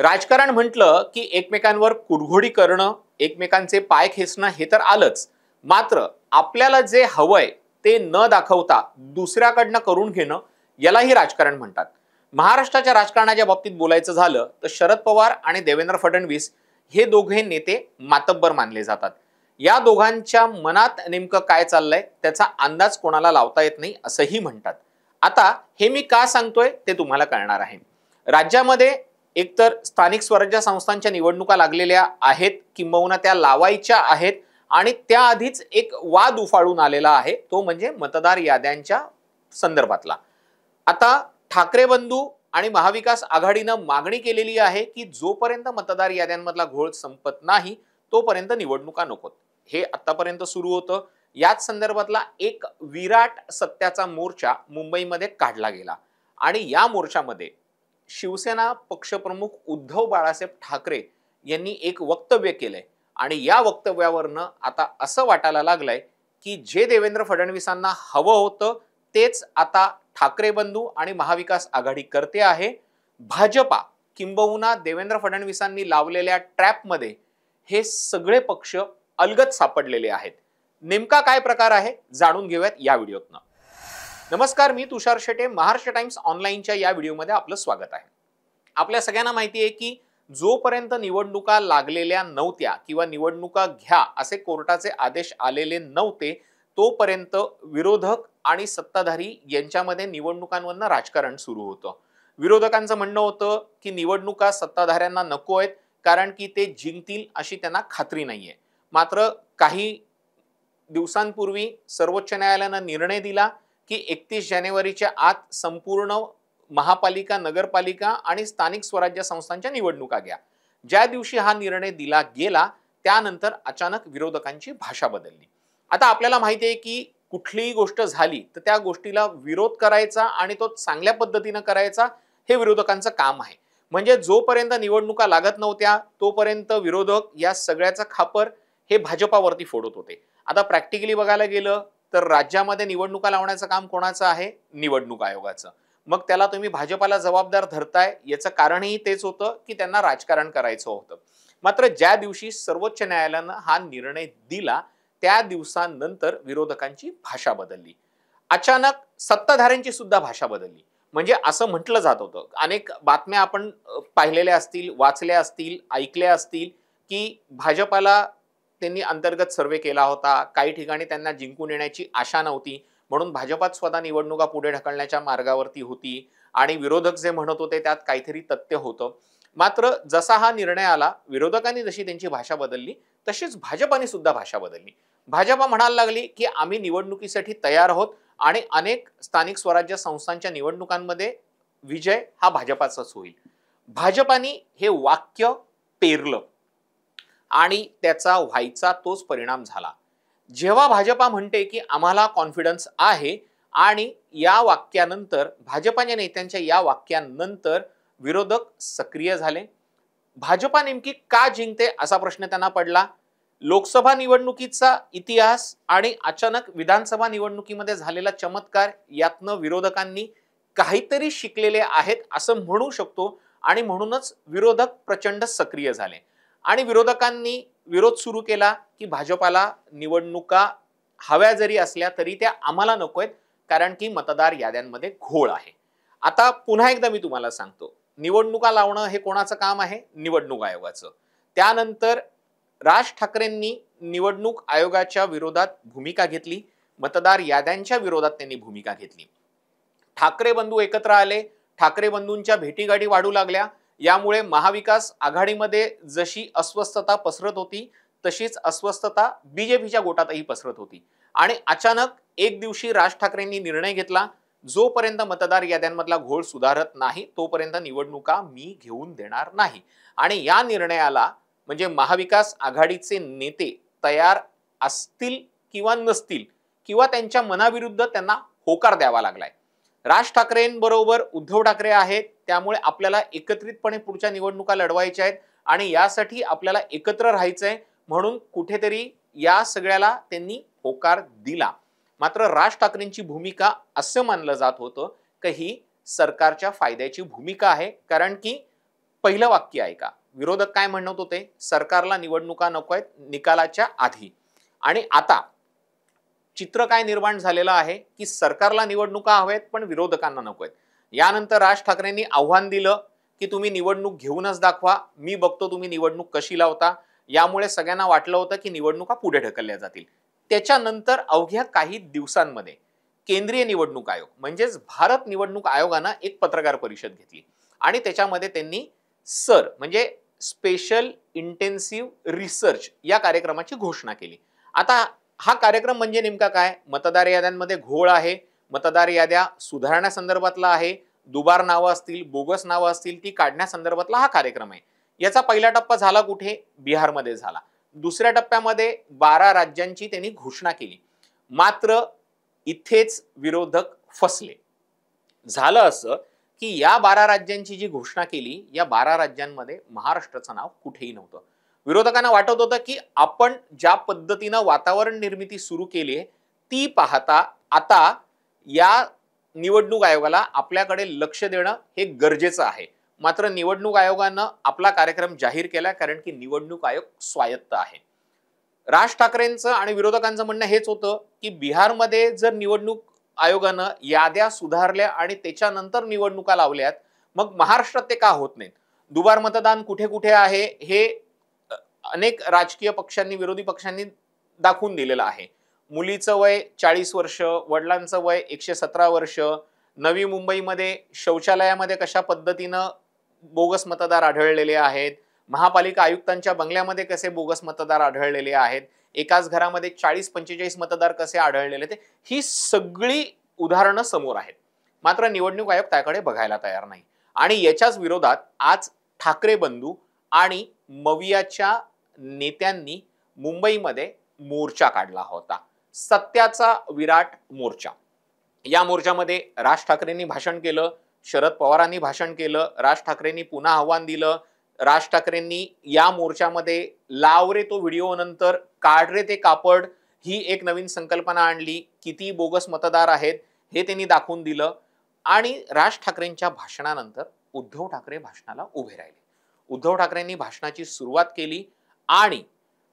राजकारण म्हटलं की एकमेकांवर कुरघोडी करणं, एकमेकांचे पाय खेचणं हे तर आलंच. मात्र आपल्याला जे हवंय ते न दाखवता दुसऱ्याकडनं करून घेणं यालाही राजकारण म्हणतात. महाराष्ट्राच्या राजकारणाच्या बाबतीत बोलायचं झालं तर शरद पवार आणि देवेंद्र फडणवीस हे दोघे नेते मातब्बर मानले जातात. या दोघांच्या मनात नेमकं काय चाललंय त्याचा अंदाज कोणाला लावता येत नाही असंही म्हणतात. आता हे मी का सांगतोय ते तुम्हाला कळणार आहे. राज्यामध्ये एकतर स्थानिक स्वराज्य संस्थांच्या निवडणुका लागलेल्या आहेत, किंबहुना त्या लावायच्या आहेत आणि त्याआधीच एक वाद उफाळून आलेला आहे, तो म्हणजे मतदार याद्यांच्या संदर्भातला. आता ठाकरे बंधू आणि महाविकास आघाडीनं मागणी केलेली आहे की जोपर्यंत मतदार याद्यांमधला घोळ संपत नाही तोपर्यंत निवडणुका नकोत. हे आतापर्यंत सुरू होतं. याच संदर्भातला एक विराट सत्याचा मोर्चा मुंबईमध्ये काढला गेला आणि या मोर्चामध्ये शिवसेना पक्षप्रमुख उद्धव बाळासाहेब ठाकरे यांनी एक वक्तव्य केलंय आणि या वक्तव्यावरनं आता असं वाटायला लागलंय की जे देवेंद्र फडणवीसांना हवं होतं तेच आता ठाकरे बंधू आणि महाविकास आघाडी करते आहे. भाजपा किंबहुना देवेंद्र फडणवीसांनी लावलेल्या ट्रॅपमध्ये हे सगळे पक्ष अलगद सापडलेले आहेत. नेमका काय प्रकार आहे जाणून घेऊयात या व्हिडिओतनं. नमस्कार, मी तुषार शेटे. महाराष्ट्र टाइम्स ऑनलाईनच्या या व्हिडिओमध्ये आपलं स्वागत आहे. आपल्या सगळ्यांना माहिती आहे की जोपर्यंत निवडणुका लागलेल्या नव्हत्या किंवा निवडणुका घ्या असे कोर्टाचे आदेश आलेले नव्हते तोपर्यंत विरोधक आणि सत्ताधारी यांच्यामध्ये निवडणुकांवरनं राजकारण सुरू होतं. विरोधकांचं म्हणणं होतं की निवडणुका सत्ताधाऱ्यांना नको आहेत कारण की ते जिंकतील अशी त्यांना खात्री नाहीये. मात्र काही दिवसांपूर्वी सर्वोच्च न्यायालयानं निर्णय दिला की 31 जानेवारीच्या आत संपूर्ण महापालिका, नगरपालिका आणि स्थानिक स्वराज्य संस्थांच्या निवडणुका घ्या. ज्या दिवशी हा निर्णय दिला गेला त्यानंतर अचानक विरोधकांची भाषा बदलली. आता आपल्याला माहिती आहे की कुठलीही गोष्ट झाली तर त्या गोष्टीला विरोध करायचा आणि तो चांगल्या पद्धतीनं करायचा हे विरोधकांचं काम आहे. म्हणजे जोपर्यंत निवडणुका लागत नव्हत्या तोपर्यंत विरोधक या सगळ्याचा खापर हे भाजपावरती फोडत होते. आता प्रॅक्टिकली बघायला गेलं तर राज्यामध्ये निवडणुका लावण्याचं काम कोणाचं आहे? निवडणूक आयोगाचं. मग त्याला तुम्ही भाजपाला जबाबदार धरताय याचं कारणही तेच होतं की त्यांना राजकारण करायचं होतं. मात्र ज्या दिवशी सर्वोच्च न्यायालयानं हा निर्णय दिला त्या दिवसानंतर विरोधकांची भाषा बदलली. अचानक सत्ताधाऱ्यांची सुद्धा भाषा बदलली. म्हणजे असं म्हटलं जात होतं, अनेक बातम्या आपण पाहिलेल्या असतील, वाचल्या असतील, ऐकल्या असतील की भाजपाला त्यांनी अंतर्गत सर्वे केला होता. काही ठिकाणी त्यांना जिंकून येण्याची आशा नव्हती म्हणून भाजपात स्वतः निवडणुका पुढे ढकलण्याच्या मार्गावरती होती आणि विरोधक जे म्हणत होते त्यात काहीतरी तथ्य होतं. मात्र जसा हा निर्णय आला, विरोधकांनी जशी त्यांची भाषा बदलली तशीच भाजपाने सुद्धा भाषा बदलली. भाजपा म्हणायला लागली की आम्ही निवडणुकीसाठी तयार आहोत आणि अनेक स्थानिक स्वराज्य संस्थांच्या निवडणुकांमध्ये विजय हा भाजपाचाच होईल. भाजपाने हे वाक्य पेरलं आणि त्याचा व्हायचा तोच परिणाम झाला. जेव्हा भाजपा म्हणते की आम्हाला कॉन्फिडन्स आहे आणि या वाक्यानंतर भाजपाच्या नेत्यांच्या या वाक्यानंतर विरोधक सक्रिय झाले. भाजपा नेमकी का जिंकते असा प्रश्न त्यांना पडला. लोकसभा निवडणुकीचा इतिहास आणि अचानक विधानसभा निवडणुकीमध्ये झालेला चमत्कार यातनं विरोधकांनी काहीतरी शिकलेले आहेत असं म्हणू शकतो आणि म्हणूनच विरोधक प्रचंड सक्रिय झाले आणि विरोधकांनी विरोध सुरू केला की भाजपाला निवडणुका हव्या जरी असल्या तरी त्या आम्हाला नकोयत कारण की मतदार याद्यांमध्ये घोळ आहे. आता पुन्हा एकदा मी तुम्हाला सांगतो, निवडणुका लावणं हे कोणाचं काम आहे? निवडणूक आयोगाचं. त्यानंतर राज ठाकरेंनी निवडणूक आयोगाच्या विरोधात भूमिका घेतली, मतदार याद्यांच्या विरोधात त्यांनी भूमिका घेतली. ठाकरे बंधू एकत्र आले, ठाकरे बंधूंच्या भेटीगाठी वाढू लागल्या. यामुळे महाविकास आघाडीमध्ये जशी अस्वस्थता पसरत होती तशीच अस्वस्थता बीजेपीच्या गोटातही पसरत होती आणि अचानक एक दिवशी राज ठाकरेंनी निर्णय घेतला, जोपर्यंत मतदार याद्यांमधला घोळ सुधारत नाही तोपर्यंत निवडणुका मी घेऊन देणार नाही. आणि या निर्णयाला म्हणजे महाविकास आघाडीचे नेते तयार असतील किंवा नसतील किंवा त्यांच्या मनाविरुद्ध त्यांना होकार द्यावा लागलाय. राज ठाकरेंबरोबर उद्धव ठाकरे आहेत, त्यामुळे आपल्याला एकत्रितपणे पुढच्या निवडणुका लढवायच्या आहेत आणि यासाठी आपल्याला एकत्र राहायचंय म्हणून कुठेतरी या सगळ्याला त्यांनी होकार दिला. मात्र राज ठाकरेंची भूमिका असं मानलं जात होतं की ही सरकारच्या फायद्याची भूमिका आहे कारण की पहिलं वाक्य ऐका. विरोधक काय म्हणत होते? सरकारला निवडणुका नको आहेत निकालाच्या आधी. आणि आता चित्र काय निर्माण झालेलं आहे की सरकारला निवडणुका हव्यात पण विरोधकांना नको आहेत. यानंतर राज ठाकरेंनी आव्हान दिलं की तुम्ही निवडणूक घेऊनच दाखवा, मी बघतो तुम्ही निवडणूक कशी लावता. यामुळे सगळ्यांना वाटलं होतं की निवडणुका पुढे ढकलल्या जातील. त्याच्यानंतर अवघ्या काही दिवसांमध्ये केंद्रीय निवडणूक आयोग म्हणजेच भारत निवडणूक आयोगानं एक पत्रकार परिषद घेतली आणि त्याच्यामध्ये त्यांनी सर म्हणजे स्पेशल इंटेन्सिव्ह रिसर्च या कार्यक्रमाची घोषणा केली. आता हा कार्यक्रम म्हणजे नेमका काय? मतदार याद्यांमध्ये घोळ आहे, मतदार याद्या सुधारण्यासंदर्भातला आहे, दुबार नावं असतील, बोगस नावं असतील ती काढण्यासंदर्भातला हा कार्यक्रम आहे. याचा पहिला टप्पा झाला कुठे? बिहारमध्ये झाला. दुसऱ्या टप्प्यामध्ये 12 राज्यांची त्यांनी घोषणा केली. मात्र इथेच विरोधक फसले. झालं असं की या 12 राज्यांची जी घोषणा केली, या 12 राज्यांमध्ये महाराष्ट्राचं नाव कुठेही नव्हतं. विरोधकांना वाटत होतं की आपण ज्या पद्धतीनं वातावरण निर्मिती सुरू केली ती पाहता आता या निवडणूक आयोगाला आपल्याकडे लक्ष देणं हे गरजेचं आहे. मात्र निवडणूक आयोगानं आपला कार्यक्रम जाहीर केला कारण की निवडणूक आयोग स्वायत्त आहे. राज ठाकरेंचं आणि विरोधकांचं म्हणणं हेच होतं की बिहारमध्ये जर निवडणूक आयोगानं याद्या सुधारल्या आणि त्याच्यानंतर निवडणुका लावल्यात, मग महाराष्ट्रात ते का होत नाहीत? दुबार मतदान कुठे कुठे आहे हे अनेक राजकीय पक्षांनी, विरोधी पक्षांनी दाखवून दिलेलं आहे. मुलीचं वय 40 वर्ष, वडिलांचं वय 117 वर्ष, नवी मुंबईमध्ये शौचालयामध्ये कशा पद्धतीनं बोगस मतदार आढळलेले आहेत, महापालिका आयुक्तांच्या बंगल्यामध्ये कसे बोगस मतदार आढळलेले आहेत, एकाच घरामध्ये 40-45 मतदार कसे आढळलेले आहेत, ही सगळी उदाहरणं समोर आहेत. मात्र निवडणूक आयोग त्याकडे बघायला तयार नाही. आणि याच्याच विरोधात आज ठाकरे बंधू आणि मवियाच्या नेत्यांनी मुंबईमध्ये मोर्चा काढला होता. सत्याचा विराट मोर्चा. या मोर्चामध्ये राज ठाकरेंनी भाषण केलं, शरद पवारांनी भाषण केलं, राज ठाकरेंनी पुन्हा आव्हान दिलं. राज ठाकरेंनी या मोर्चामध्ये लाव रे तो व्हिडिओ नंतर काढ रे ते कापड ही एक नवीन संकल्पना आणली. किती बोगस मतदार आहेत हे त्यांनी दाखवून दिलं. आणि राज ठाकरेंच्या भाषणानंतर उद्धव ठाकरे भाषणाला उभे राहिले. उद्धव ठाकरेंनी भाषणाची सुरुवात केली आणि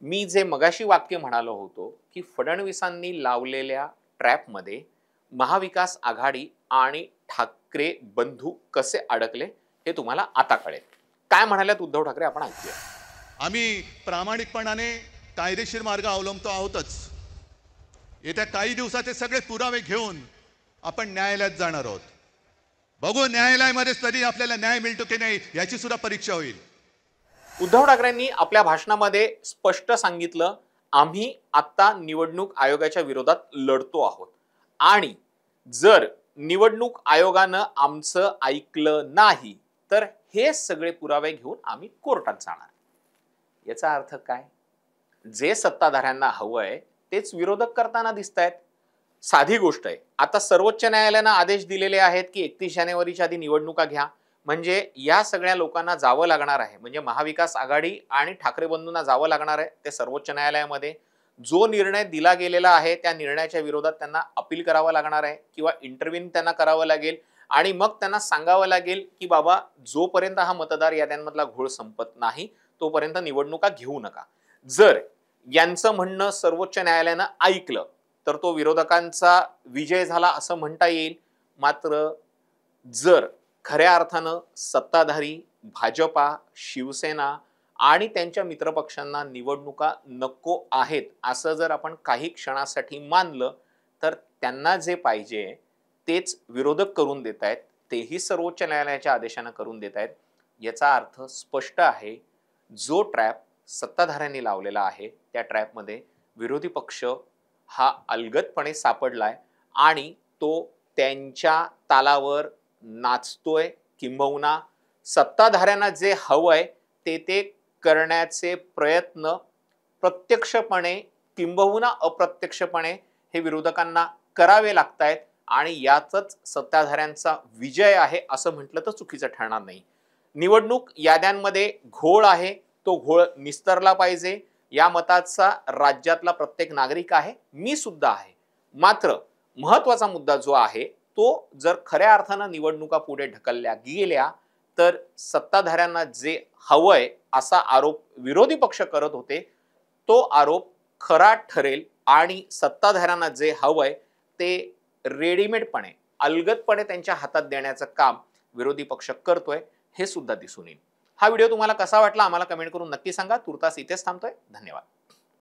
मी जे मगाशी वाक्य म्हणालो होतो की फडणवीसांनी लावलेल्या ट्रॅपमध्ये महाविकास आघाडी आणि ठाकरे बंधू कसे अडकले हे तुम्हाला आता कळेल. काय म्हणाल्यात उद्धव ठाकरे आपण ऐकूया. आम्ही प्रामाणिकपणाने कायदेशीर मार्ग अवलंबतो आहोतच. येत्या काही दिवसाचे सगळे पुरावे घेऊन आपण न्यायालयात जाणार आहोत. बघू न्यायालयामध्येच तरी आपल्याला न्याय मिळतो की नाही याची सुद्धा परीक्षा होईल. उद्धव ठाकरेंनी आपल्या भाषणामध्ये स्पष्ट सांगितलं, आम्ही आता निवडणूक आयोगाच्या विरोधात लढतो आहोत आणि जर निवडणूक आयोगानं आमचं ऐकलं नाही तर हे सगळे पुरावे घेऊन आम्ही कोर्टात जाणार. याचा अर्थ काय? जे सत्ताधाऱ्यांना हवंय तेच विरोधक करताना दिसतायत. साधी गोष्ट आहे. आता सर्वोच्च न्यायालयानं आदेश दिलेले आहेत की 31 जानेवारीच्या आधी निवडणुका घ्या. म्हणजे या सगळ्या लोकांना जावं लागणार आहे, म्हणजे महाविकास आघाडी आणि ठाकरे बंधूंना जावं लागणार आहे ते सर्वोच्च न्यायालयामध्ये. जो निर्णय दिला गेलेला आहे त्या निर्णयाच्या विरोधात त्यांना अपील करावं लागणार आहे किंवा इंटरव्ह्यू त्यांना करावं लागेल आणि मग त्यांना सांगावं लागेल की बाबा जोपर्यंत हा मतदार याद्यांमधला घोळ संपत नाही तोपर्यंत निवडणुका घेऊ नका. जर यांचं म्हणणं सर्वोच्च न्यायालयानं ऐकलं तर तो विरोधकांचा विजय झाला असं म्हणता येईल. मात्र जर खऱ्या अर्थानं सत्ताधारी भाजपा, शिवसेना आणि त्यांच्या मित्रपक्षांना निवडणुका नको आहेत असं जर आपण काही क्षणासाठी मानलं तर त्यांना जे पाहिजे तेच विरोधक करून देत आहेत, तेही सर्वोच्च न्यायालयाच्या आदेशानं करून देत आहेत. याचा अर्थ स्पष्ट आहे, जो ट्रॅप सत्ताधाऱ्यांनी लावलेला आहे त्या ट्रॅपमध्ये विरोधी पक्ष हा अलगदपणे सापडलाय आणि तो त्यांच्या तालावर नाचतोय. किंबहुना सत्ताधाऱ्यांना जे हवंय ते करण्याचे प्रयत्न प्रत्यक्षपणे किंबहुना अप्रत्यक्षपणे हे विरोधकांना करावे लागतायत आणि यातच सत्ताधाऱ्यांचा विजय आहे असं म्हटलं तर चुकीचं ठरणार नाही. निवडणूक याद्यांमध्ये घोळ आहे, तो घोळ निस्तरला पाहिजे या मताचा राज्यातला प्रत्येक नागरिक आहे, मी सुद्धा आहे. मात्र महत्वाचा मुद्दा जो आहे तो जर खऱ्या अर्थानं निवडणुका पुढे ढकलल्या गेल्या तर सत्ताधाऱ्यांना जे हवंय असा आरोप विरोधी पक्ष करत होते तो आरोप खरा ठरेल आणि सत्ताधाऱ्यांना जे हवंय ते रेडीमेडपणे अलगदपणे त्यांच्या हातात देण्याचं काम विरोधी पक्ष करतोय हे सुद्धा दिसून येईल. हा व्हिडिओ तुम्हाला कसा वाटला आम्हाला कमेंट करून नक्की सांगा. तुर्तास इथेच थांबतोय. धन्यवाद.